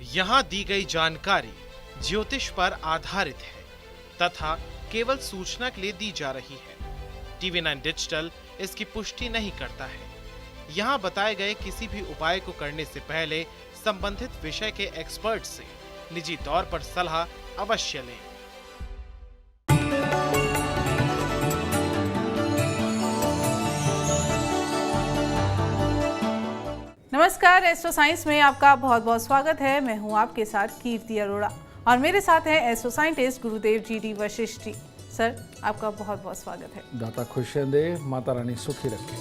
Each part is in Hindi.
यहाँ दी गई जानकारी ज्योतिष पर आधारित है तथा केवल सूचना के लिए दी जा रही है। TV9 डिजिटल इसकी पुष्टि नहीं करता है। यहाँ बताए गए किसी भी उपाय को करने से पहले संबंधित विषय के एक्सपर्ट से निजी तौर पर सलाह अवश्य लें। नमस्कार, एस्ट्रो साइंस में आपका बहुत बहुत स्वागत है। मैं हूं आपके साथ कीर्ति अरोड़ा और मेरे साथ हैं एस्ट्रो साइंटिस्ट गुरुदेव जी वशिष्ठ जी। सर, आपका बहुत बहुत स्वागत है। दाता खुशियां दे, माता रानी सुखी रखे।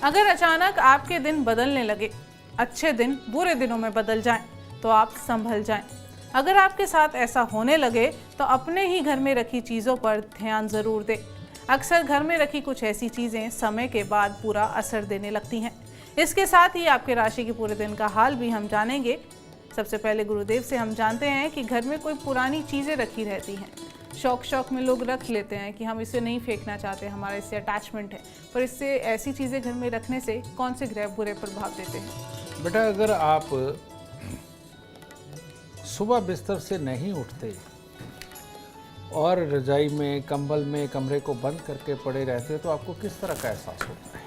अगर अचानक आपके दिन बदलने लगे, अच्छे दिन बुरे दिनों में बदल जाएं, तो आप संभल जाएं। अगर आपके साथ ऐसा होने लगे तो अपने ही घर में रखी चीज़ों पर ध्यान ज़रूर दें। अक्सर घर में रखी कुछ ऐसी चीज़ें समय के बाद पूरा असर देने लगती हैं। इसके साथ ही आपके राशि के पूरे दिन का हाल भी हम जानेंगे। सबसे पहले गुरुदेव से हम जानते हैं कि घर में कोई पुरानी चीज़ें रखी रहती हैं। शौक में लोग रख लेते हैं कि हम इसे नहीं फेंकना चाहते, हमारा इससे अटैचमेंट है, पर इससे ऐसी चीज़ें घर में रखने से कौन से ग्रह बुरे प्रभाव देते हैं? बेटा, अगर आप सुबह बिस्तर से नहीं उठते और रजाई में, कंबल में कमरे को बंद करके पड़े रहते तो आपको किस तरह का एहसास होता है?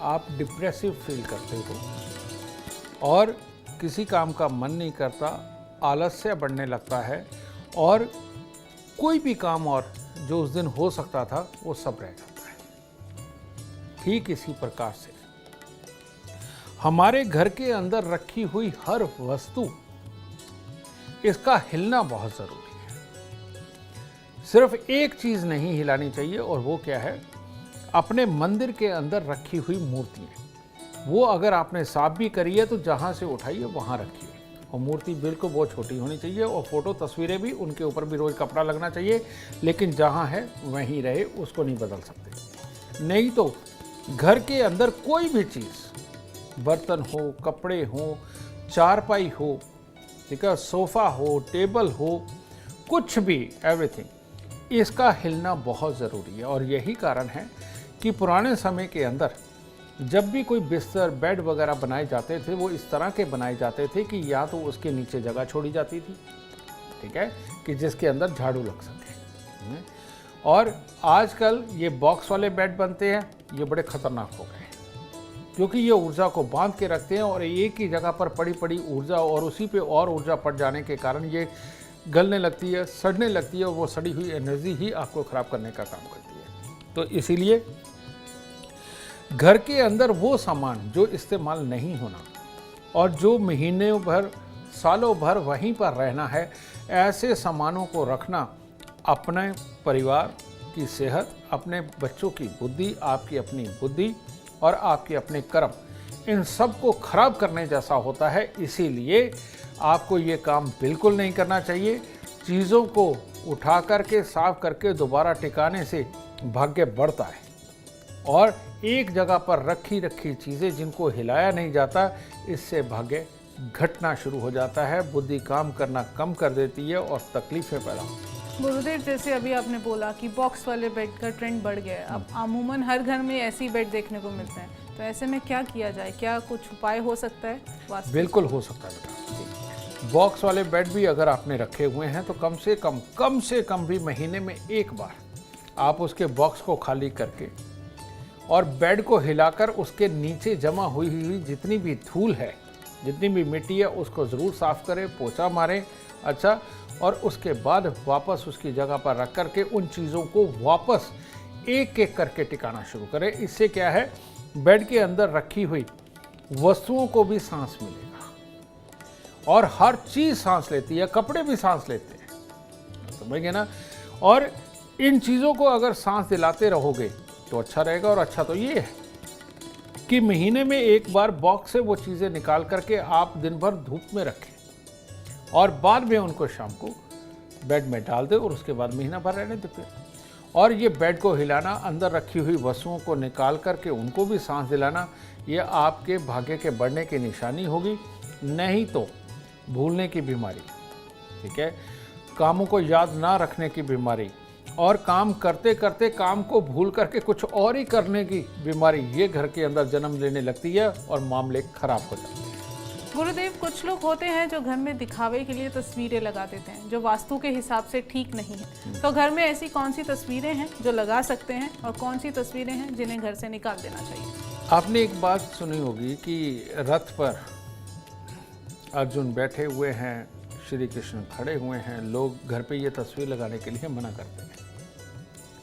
आप डिप्रेसिव फील करते हो और किसी काम का मन नहीं करता, आलस्य बढ़ने लगता है और कोई भी काम और जो उस दिन हो सकता था वो सब रह जाता है। ठीक इसी प्रकार से हमारे घर के अंदर रखी हुई हर वस्तु, इसका हिलना बहुत ज़रूरी है। सिर्फ एक चीज़ नहीं हिलानी चाहिए और वो क्या है? अपने मंदिर के अंदर रखी हुई मूर्तियाँ। वो अगर आपने साफ भी करी है तो जहाँ से उठाइए वहाँ रखिए, और मूर्ति बिल्कुल बहुत छोटी होनी चाहिए और फोटो तस्वीरें भी, उनके ऊपर भी रोज़ कपड़ा लगना चाहिए, लेकिन जहाँ है वहीं रहे, उसको नहीं बदल सकते। नहीं तो घर के अंदर कोई भी चीज़, बर्तन हो, कपड़े हो, चारपाई हो, ठीक है, सोफ़ा हो, टेबल हो, कुछ भी, एवरीथिंग, इसका हिलना बहुत ज़रूरी है। और यही कारण है कि पुराने समय के अंदर जब भी कोई बिस्तर, बेड वगैरह बनाए जाते थे, वो इस तरह के बनाए जाते थे कि या तो उसके नीचे जगह छोड़ी जाती थी, ठीक है, कि जिसके अंदर झाड़ू लग सके। और आजकल ये बॉक्स वाले बेड बनते हैं, ये बड़े खतरनाक हो गए क्योंकि ये ऊर्जा को बांध के रखते हैं और एक ही जगह पर पड़ी पड़ी ऊर्जा और उसी पे और ऊर्जा पड़ जाने के कारण ये गलने लगती है, सड़ने लगती है और वो सड़ी हुई एनर्जी ही आपको ख़राब करने का काम करती है। तो इसीलिए घर के अंदर वो सामान जो इस्तेमाल नहीं होना और जो महीने भर, सालों भर वहीं पर रहना है, ऐसे सामानों को रखना अपने परिवार की सेहत, अपने बच्चों की बुद्धि, आपकी अपनी बुद्धि और आपके अपने कर्म, इन सब को खराब करने जैसा होता है। इसीलिए आपको ये काम बिल्कुल नहीं करना चाहिए। चीज़ों को उठा करके, साफ करके दोबारा टिकाने से भाग्य बढ़ता है और एक जगह पर रखी चीज़ें जिनको हिलाया नहीं जाता, इससे भाग्य घटना शुरू हो जाता है, बुद्धि काम करना कम कर देती है और तकलीफें पैदा होती हैं। गुरुदेव, जैसे अभी आपने बोला कि बॉक्स वाले बेड का ट्रेंड बढ़ गया है, अब अमूमन हर घर में ऐसी बेड देखने को मिलते हैं, तो ऐसे में क्या किया जाए? क्या कुछ उपाय हो सकता है? बिल्कुल हो सकता है बेटा। बॉक्स वाले बेड भी अगर आपने रखे हुए हैं तो कम से कम भी महीने में एक बार आप उसके बॉक्स को खाली करके और बेड को हिलाकर उसके नीचे जमा हुई जितनी भी धूल है, जितनी भी मिट्टी है, उसको ज़रूर साफ़ करें, पोछा मारें, अच्छा, और उसके बाद वापस उसकी जगह पर रख करके उन चीज़ों को वापस एक एक करके टिकाना शुरू करें। इससे क्या है, बेड के अंदर रखी हुई वस्तुओं को भी सांस मिलेगा और हर चीज़ सांस लेती है, कपड़े भी सांस लेते हैं, समझ गए ना? और इन चीज़ों को अगर सांस दिलाते रहोगे तो अच्छा रहेगा। और अच्छा तो ये है कि महीने में एक बार बॉक्स से वो चीज़ें निकाल करके आप दिन भर धूप में रखें और बाद में उनको शाम को बेड में डाल दें और उसके बाद महीना भर रहने दें। और ये बेड को हिलाना, अंदर रखी हुई वस्तुओं को निकाल करके उनको भी सांस दिलाना, ये आपके भाग्य के बढ़ने की निशानी होगी। नहीं तो भूलने की बीमारी, ठीक है, कामों को याद ना रखने की बीमारी और काम करते करते काम को भूल करके कुछ और ही करने की बीमारी, ये घर के अंदर जन्म लेने लगती है और मामले खराब हो जाते हैं। गुरुदेव, कुछ लोग होते हैं जो घर में दिखावे के लिए तस्वीरें लगा देते हैं जो वास्तु के हिसाब से ठीक नहीं है। तो घर में ऐसी कौन सी तस्वीरें हैं जो लगा सकते हैं और कौन सी तस्वीरें हैं जिन्हें घर से निकाल देना चाहिए? आपने एक बात सुनी होगी कि रथ पर अर्जुन बैठे हुए हैं, श्री कृष्ण खड़े हुए हैं, लोग घर पे ये तस्वीर लगाने के लिए मना करते हैं,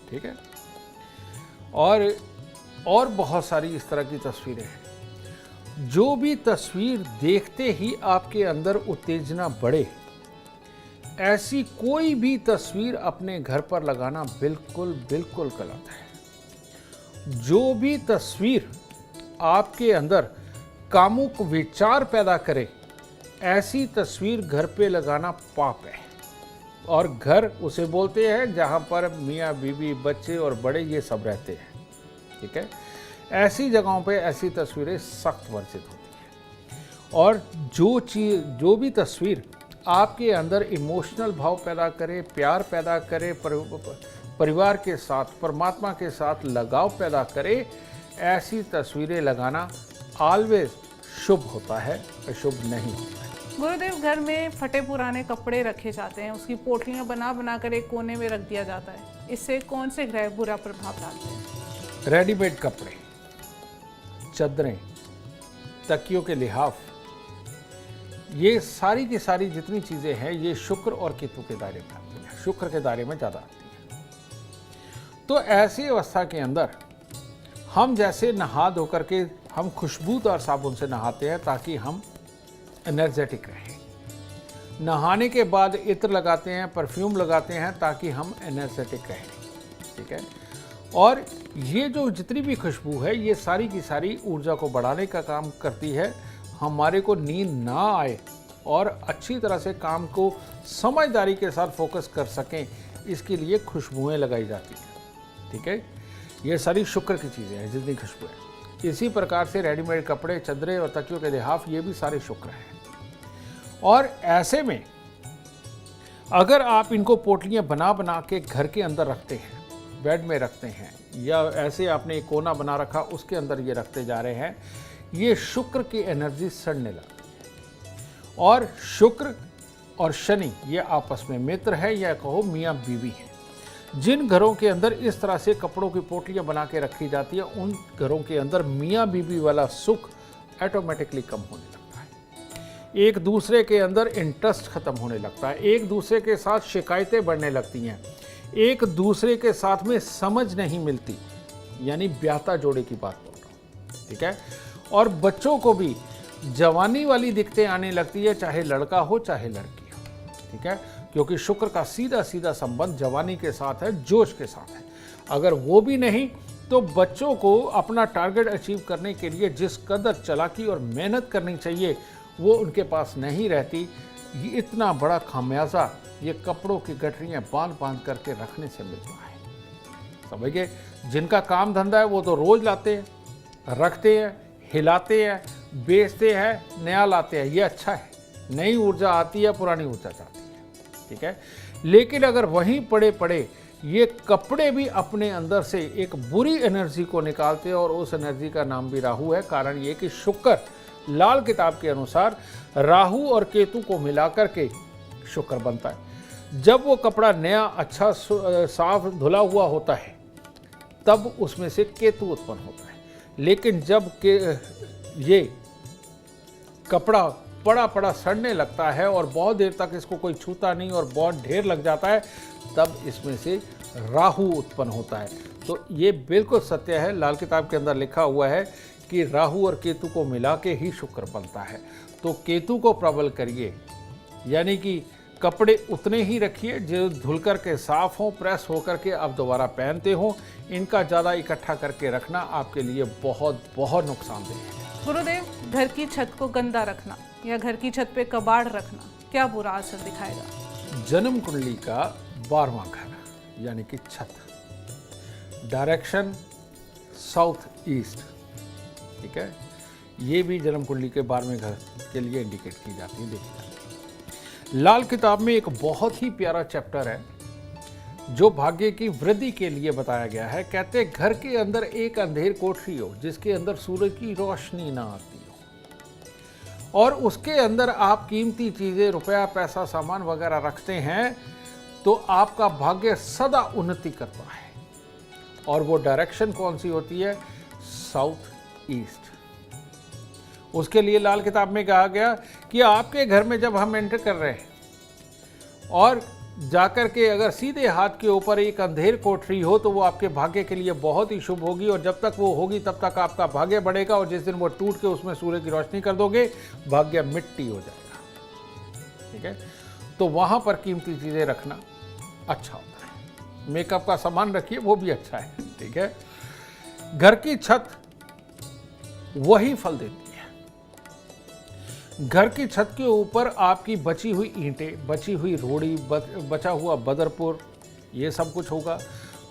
ठीक है। और बहुत सारी इस तरह की तस्वीरें हैं। जो भी तस्वीर देखते ही आपके अंदर उत्तेजना बढ़े, ऐसी कोई भी तस्वीर अपने घर पर लगाना बिल्कुल बिल्कुल गलत है। जो भी तस्वीर आपके अंदर कामुक विचार पैदा करे, ऐसी तस्वीर घर पे लगाना पाप है। और घर उसे बोलते हैं जहाँ पर मियाँ बीवी बच्चे और बड़े ये सब रहते हैं, ठीक है। ऐसी जगहों पे ऐसी तस्वीरें सख्त वर्जित होती हैं। और जो भी तस्वीर आपके अंदर इमोशनल भाव पैदा करे, प्यार पैदा करे, परिवार के साथ, परमात्मा के साथ लगाव पैदा करे, ऐसी तस्वीरें लगाना ऑलवेज शुभ होता है, अशुभ नहीं होता है। गुरुदेव, घर में फटे पुराने कपड़े रखे जाते हैं, उसकी पोटलियां बना कर एक कोने में रख दिया जाता है। इससे कौन से ग्रह बुरा प्रभाव डालते हैं? रेडीमेड कपड़े, चादरें, तकियों के लिहाफ, ये सारी की सारी जितनी चीज़ें हैं, ये शुक्र और केतु के दायरे में आती हैं, शुक्र के दायरे में ज़्यादा आती हैं। तो ऐसी अवस्था के अंदर हम जैसे नहा धो करके हम खुशबूदार साबुन से नहाते हैं ताकि हम एनर्जेटिक रहें। नहाने के बाद इत्र लगाते हैं, परफ्यूम लगाते हैं ताकि हम एनर्जेटिक रहें, ठीक है। और ये जो जितनी भी खुशबू है, ये सारी की सारी ऊर्जा को बढ़ाने का काम करती है, हमारे को नींद ना आए और अच्छी तरह से काम को समझदारी के साथ फोकस कर सकें, इसके लिए खुशबुएं लगाई जाती हैं, ठीक है। ये सारी शुक्र की चीज़ें हैं जितनी खुशबू है। इसी प्रकार से रेडीमेड कपड़े, चादरें और तकियों के लिहाफ, ये भी सारे शुक्र हैं। और ऐसे में अगर आप इनको पोटलियाँ बना के घर के अंदर रखते हैं, बेड में रखते हैं, या ऐसे आपने एक कोना बना रखा उसके अंदर ये रखते जा रहे हैं, ये शुक्र की एनर्जी सड़ने लगती है। और शुक्र और शनि ये आपस में मित्र है, या कहो मियाँ बीवी है। जिन घरों के अंदर इस तरह से कपड़ों की पोटलियाँ बना के रखी जाती है, उन घरों के अंदर मियाँ बीवी वाला सुख ऑटोमेटिकली कम होने लगता है। एक दूसरे के अंदर इंटरेस्ट खत्म होने लगता है, एक दूसरे के साथ शिकायतें बढ़ने लगती हैं, एक दूसरे के साथ में समझ नहीं मिलती, यानी ब्याहता जोड़े की बात बोल रहा हूँ, ठीक है। और बच्चों को भी जवानी वाली दिक्कतें आने लगती है, चाहे लड़का हो चाहे लड़की हो, ठीक है, क्योंकि शुक्र का सीधा सीधा संबंध जवानी के साथ है, जोश के साथ है। अगर वो भी नहीं तो बच्चों को अपना टारगेट अचीव करने के लिए जिस कदर चालाकी और मेहनत करनी चाहिए, वो उनके पास नहीं रहती। ये इतना बड़ा खामियाजा ये कपड़ों की गठरियाँ बांध करके रखने से मिलता है। समझ गए? जिनका काम धंधा है वो तो रोज लाते हैं, रखते हैं, हिलाते हैं, बेचते हैं, नया लाते हैं, ये अच्छा है। नई ऊर्जा आती है, पुरानी ऊर्जा जाती है, ठीक है। लेकिन अगर वहीं पड़े पड़े ये कपड़े भी अपने अंदर से एक बुरी एनर्जी को निकालते हैं, और उस एनर्जी का नाम भी राहु है। कारण ये कि शुक्र लाल किताब के अनुसार राहु और केतु को मिलाकर के शुक्र बनता है। जब वो कपड़ा नया अच्छा साफ धुला हुआ होता है तब उसमें से केतु उत्पन्न होता है। लेकिन जब ये कपड़ा पड़ा सड़ने लगता है और बहुत देर तक इसको कोई छूता नहीं और बहुत ढेर लग जाता है, तब इसमें से राहु उत्पन्न होता है। तो ये बिल्कुल सत्य है, लाल किताब के अंदर लिखा हुआ है कि राहु और केतु को मिला के ही शुक्र बनता है। तो केतु को प्रबल करिए, यानी कि कपड़े उतने ही रखिए जो धुल कर के साफ हों, प्रेस होकर के आप दोबारा पहनते हो। इनका ज़्यादा इकट्ठा करके रखना आपके लिए बहुत बहुत नुकसानदेह है। गुरुदेव, घर की छत को गंदा रखना या घर की छत पे कबाड़ रखना क्या बुरा असर दिखाएगा? जन्म कुंडली का 12वां घर यानी कि छत, डायरेक्शन साउथ ईस्ट, ठीक है, ये भी जन्म कुंडली के 12वें घर के लिए इंडिकेट की जाती है, देखी जाती है। लाल किताब में एक बहुत ही प्यारा चैप्टर है जो भाग्य की वृद्धि के लिए बताया गया है। कहते घर के अंदर एक अंधेर कोठरी हो जिसके अंदर सूरज की रोशनी ना आती और उसके अंदर आप कीमती चीज़ें, रुपया, पैसा, सामान वगैरह रखते हैं तो आपका भाग्य सदा उन्नति करता है। और वो डायरेक्शन कौन सी होती है? South east. उसके लिए लाल किताब में कहा गया कि आपके घर में जब हम एंटर कर रहे हैं और जाकर के अगर सीधे हाथ के ऊपर एक अंधेर कोठरी हो तो वो आपके भाग्य के लिए बहुत ही शुभ होगी, और जब तक वो होगी तब तक आपका भाग्य बढ़ेगा, और जिस दिन वो टूट के उसमें सूर्य की रोशनी कर दोगे भाग्य मिट्टी हो जाएगा। ठीक है, तो वहां पर कीमती चीजें रखना अच्छा होता है। मेकअप का सामान रखिए, वो भी अच्छा है। ठीक है, घर की छत वही फल देती है। घर की छत के ऊपर आपकी बची हुई ईंटें, बची हुई रोड़ी, बचा हुआ बदरपुर, ये सब कुछ होगा।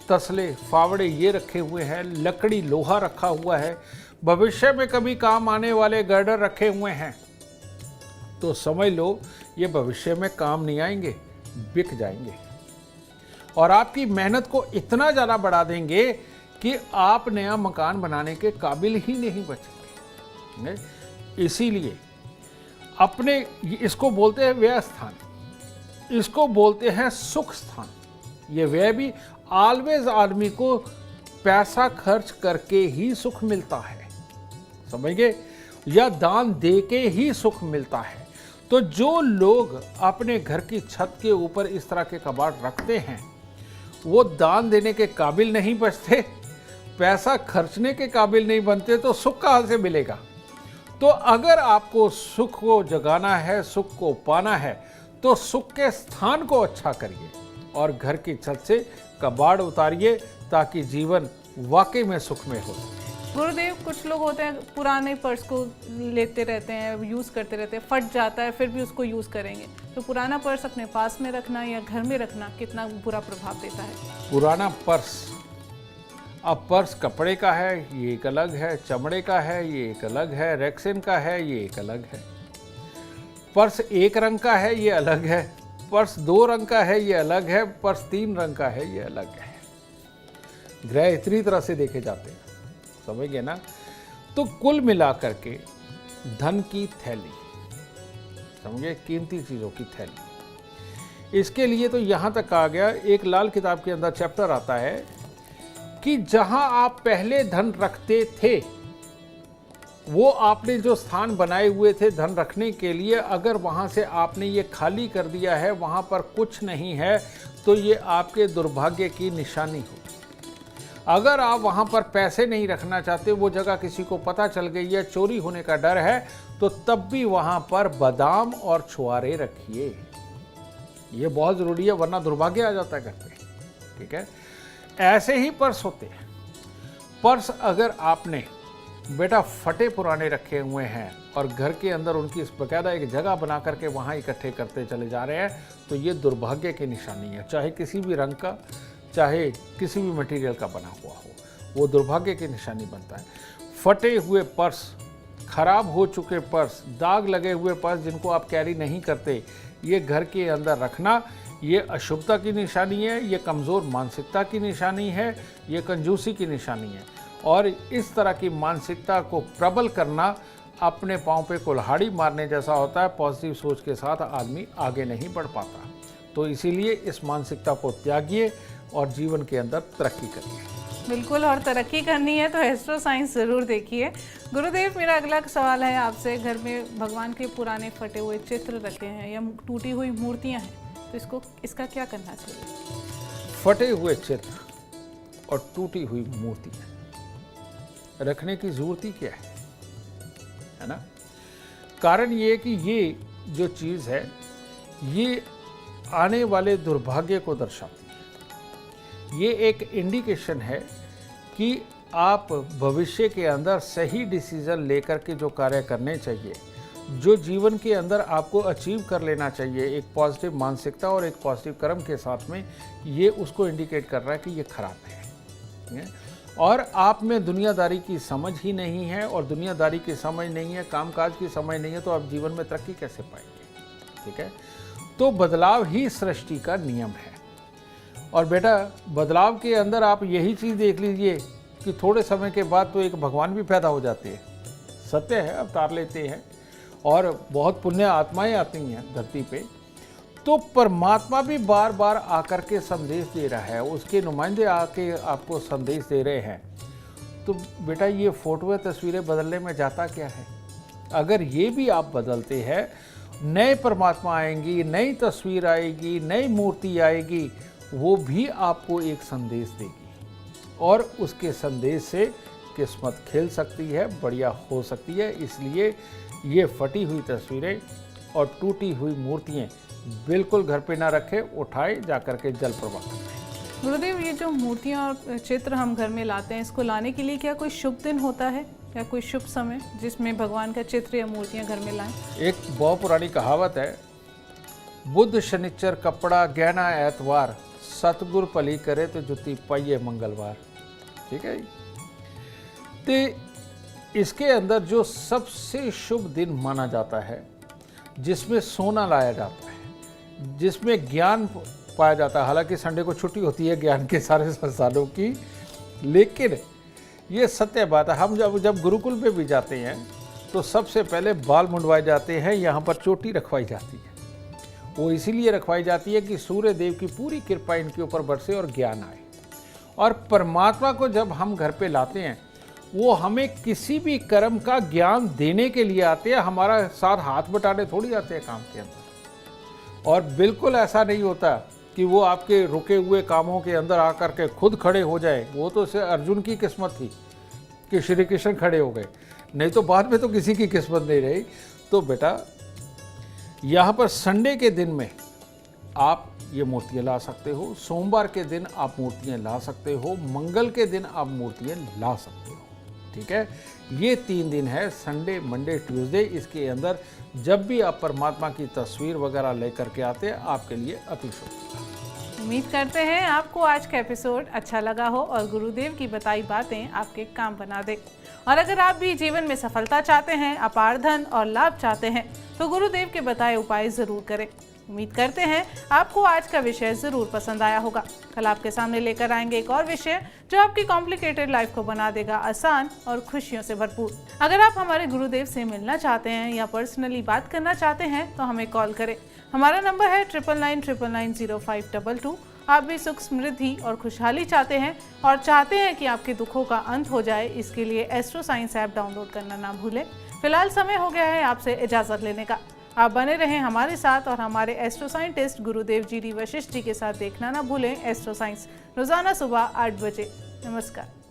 तसले, फावड़े ये रखे हुए हैं, लकड़ी, लोहा रखा हुआ है, भविष्य में कभी काम आने वाले गर्डर रखे हुए हैं, तो समझ लो ये भविष्य में काम नहीं आएंगे, बिक जाएंगे और आपकी मेहनत को इतना ज़्यादा बढ़ा देंगे कि आप नया मकान बनाने के काबिल ही नहीं बचेंगे। इसीलिए अपने, इसको बोलते हैं व्यय स्थान, इसको बोलते हैं सुख स्थान। ये व्यय भी ऑलवेज आदमी को पैसा खर्च करके ही सुख मिलता है, समझ गए, या दान दे के ही सुख मिलता है। तो जो लोग अपने घर की छत के ऊपर इस तरह के कबाड़ रखते हैं वो दान देने के काबिल नहीं बचते, पैसा खर्चने के काबिल नहीं बनते, तो सुख कहाँ से मिलेगा? तो अगर आपको सुख को जगाना है, सुख को पाना है, तो सुख के स्थान को अच्छा करिए और घर की छत से कबाड़ उतारिए ताकि जीवन वाकई में सुखमय हो सके। गुरुदेव, कुछ लोग होते हैं पुराने पर्स को लेते रहते हैं, यूज़ करते रहते हैं, फट जाता है फिर भी उसको यूज़ करेंगे, तो पुराना पर्स अपने पास में रखना या घर में रखना कितना बुरा प्रभाव देता है? पुराना पर्स, अब पर्स कपड़े का है ये एक अलग है, चमड़े का है ये एक अलग है, रेक्सिन का है ये एक अलग है, पर्स एक रंग का है ये अलग है, पर्स 2 रंग का है ये अलग है, पर्स 3 रंग का है ये अलग है। ग्रह इतनी तरह से देखे जाते हैं, समझ गए ना। तो कुल मिलाकर के धन की थैली, समझे, कीमती चीज़ों की थैली, इसके लिए तो यहाँ तक कहा गया, एक लाल किताब के अंदर चैप्टर आता है कि जहां आप पहले धन रखते थे, वो आपने जो स्थान बनाए हुए थे धन रखने के लिए, अगर वहां से आपने ये खाली कर दिया है, वहां पर कुछ नहीं है, तो ये आपके दुर्भाग्य की निशानी हो। अगर आप वहां पर पैसे नहीं रखना चाहते, वो जगह किसी को पता चल गई है, चोरी होने का डर है, तो तब भी वहां पर बादाम और छुआरे रखिए। ये बहुत ज़रूरी है, वरना दुर्भाग्य आ जाता है घर पे। ठीक है, ऐसे ही पर्स होते हैं। पर्स अगर आपने बेटा फटे पुराने रखे हुए हैं और घर के अंदर उनकी बकायदा एक जगह बना करके वहाँ इकट्ठे करते चले जा रहे हैं, तो ये दुर्भाग्य की निशानी है। चाहे किसी भी रंग का, चाहे किसी भी मटेरियल का बना हुआ हो, वो दुर्भाग्य की निशानी बनता है। फटे हुए पर्स, खराब हो चुके पर्स, दाग लगे हुए पर्स जिनको आप कैरी नहीं करते, ये घर के अंदर रखना, ये अशुभता की निशानी है, ये कमज़ोर मानसिकता की निशानी है, ये कंजूसी की निशानी है। और इस तरह की मानसिकता को प्रबल करना अपने पाँव पे कुल्हाड़ी मारने जैसा होता है। पॉजिटिव सोच के साथ आदमी आगे नहीं बढ़ पाता। तो इसीलिए इस मानसिकता को त्यागिए और जीवन के अंदर तरक्की करिए। बिल्कुल, और तरक्की करनी है तो एस्ट्रो साइंस ज़रूर देखिए। गुरुदेव, मेरा अगला सवाल है आपसे, घर में भगवान के पुराने फटे हुए चित्र रखे हैं या टूटी हुई मूर्तियाँ हैं, तो इसका क्या करना चाहिए? फटे हुए चित्र और टूटी हुई मूर्तियाँ रखने की जरूरत ही क्या है ना? कारण ये कि ये जो चीज़ है ये आने वाले दुर्भाग्य को दर्शाती है। ये एक इंडिकेशन है कि आप भविष्य के अंदर सही डिसीजन लेकर के जो कार्य करने चाहिए, जो जीवन के अंदर आपको अचीव कर लेना चाहिए एक पॉजिटिव मानसिकता और एक पॉजिटिव कर्म के साथ में, ये उसको इंडिकेट कर रहा है कि ये खराब है। और आप में दुनियादारी की समझ ही नहीं है, और दुनियादारी की समझ नहीं है, कामकाज की समझ नहीं है, तो आप जीवन में तरक्की कैसे पाएंगे? ठीक है, तो बदलाव ही सृष्टि का नियम है। और बेटा, बदलाव के अंदर आप यही चीज़ देख लीजिए कि थोड़े समय के बाद तो एक भगवान भी पैदा हो जाते हैं। सत्य है, अवतार लेते हैं और बहुत पुण्य आत्माएं आती हैं धरती पे, तो परमात्मा भी बार बार आकर के संदेश दे रहा है, उसके नुमाइंदे आके आपको संदेश दे रहे हैं। तो बेटा ये फोटोएं तस्वीरें बदलने में जाता क्या है? अगर ये भी आप बदलते हैं, नए परमात्मा आएंगी, नई तस्वीर आएगी, नई मूर्ति आएगी, वो भी आपको एक संदेश देगी और उसके संदेश से किस्मत खिल सकती है, बढ़िया हो सकती है। इसलिए ये फटी हुई तस्वीरें और टूटी हुई मूर्तियाँ बिल्कुल घर पे ना रखें, उठाए जाकर के जल प्रवाह करें। गुरुदेव, ये जो मूर्तियाँ और चित्र हम घर में लाते हैं, इसको लाने के लिए क्या कोई शुभ दिन होता है या कोई शुभ समय जिसमें भगवान का चित्र या मूर्तियाँ घर में लाएं? एक बहुत पुरानी कहावत है, बुध शनिचर कपड़ा गहना एतवार, सतगुर पली करे तो जुती पाइये मंगलवार। ठीक है। तो इसके अंदर जो सबसे शुभ दिन माना जाता है, जिसमें सोना लाया जाता है, जिसमें ज्ञान पाया जाता है, हालांकि संडे को छुट्टी होती है ज्ञान के सारे संस्थानों की, लेकिन ये सत्य बात है, हम जब गुरुकुल पे भी जाते हैं तो सबसे पहले बाल मुंडवाए जाते हैं, यहाँ पर चोटी रखवाई जाती है। वो इसीलिए रखवाई जाती है कि सूर्य देव की पूरी कृपा इनके ऊपर बरसे और ज्ञान आए। और परमात्मा को जब हम घर पे लाते हैं, वो हमें किसी भी कर्म का ज्ञान देने के लिए आते हैं, हमारा साथ हाथ बटाने थोड़ी आते हैं काम के अंदर। और बिल्कुल ऐसा नहीं होता कि वो आपके रुके हुए कामों के अंदर आकर के खुद खड़े हो जाए। वो तो सिर्फ अर्जुन की किस्मत थी कि श्री कृष्ण खड़े हो गए, नहीं तो बाद में तो किसी की किस्मत नहीं रही। तो बेटा यहाँ पर संडे के दिन में आप ये मूर्तियाँ ला सकते हो, सोमवार के दिन आप मूर्तियाँ ला सकते हो, मंगल के दिन आप मूर्तियाँ ला सकते हो। ठीक है, ये 3 दिन है, संडे मंडे ट्यूसडे। इसके अंदर जब भी आप परमात्मा की तस्वीर वगैरह लेकर के आते हैं, आपके लिए अति शुभ। उम्मीद करते हैं आपको आज का एपिसोड अच्छा लगा हो और गुरुदेव की बताई बातें आपके काम बना दे। और अगर आप भी जीवन में सफलता चाहते हैं, अपार धन और लाभ चाहते हैं, तो गुरुदेव के बताए उपाय जरूर करें। उम्मीद करते हैं आपको आज का विषय जरूर पसंद आया होगा। कल आपके सामने लेकर आएंगे एक और विषय जो आपकी कॉम्प्लिकेटेड लाइफ को बना देगा आसान और खुशियों से भरपूर। अगर आप हमारे गुरुदेव से मिलना चाहते हैं या पर्सनली बात करना चाहते हैं तो हमें कॉल करें। हमारा नंबर है 9999905222। आप भी सुख समृद्धि और खुशहाली चाहते हैं और चाहते हैं कि आपके दुखों का अंत हो जाए, इसके लिए एस्ट्रो साइंस ऐप डाउनलोड करना ना भूलें। फिलहाल समय हो गया है आपसे इजाज़त लेने का। आप बने रहें हमारे साथ और हमारे एस्ट्रो साइंटिस्ट गुरुदेव जी डी वशिष्ठ जी के साथ देखना ना भूलें एस्ट्रो साइंस, रोजाना सुबह 8 बजे। नमस्कार।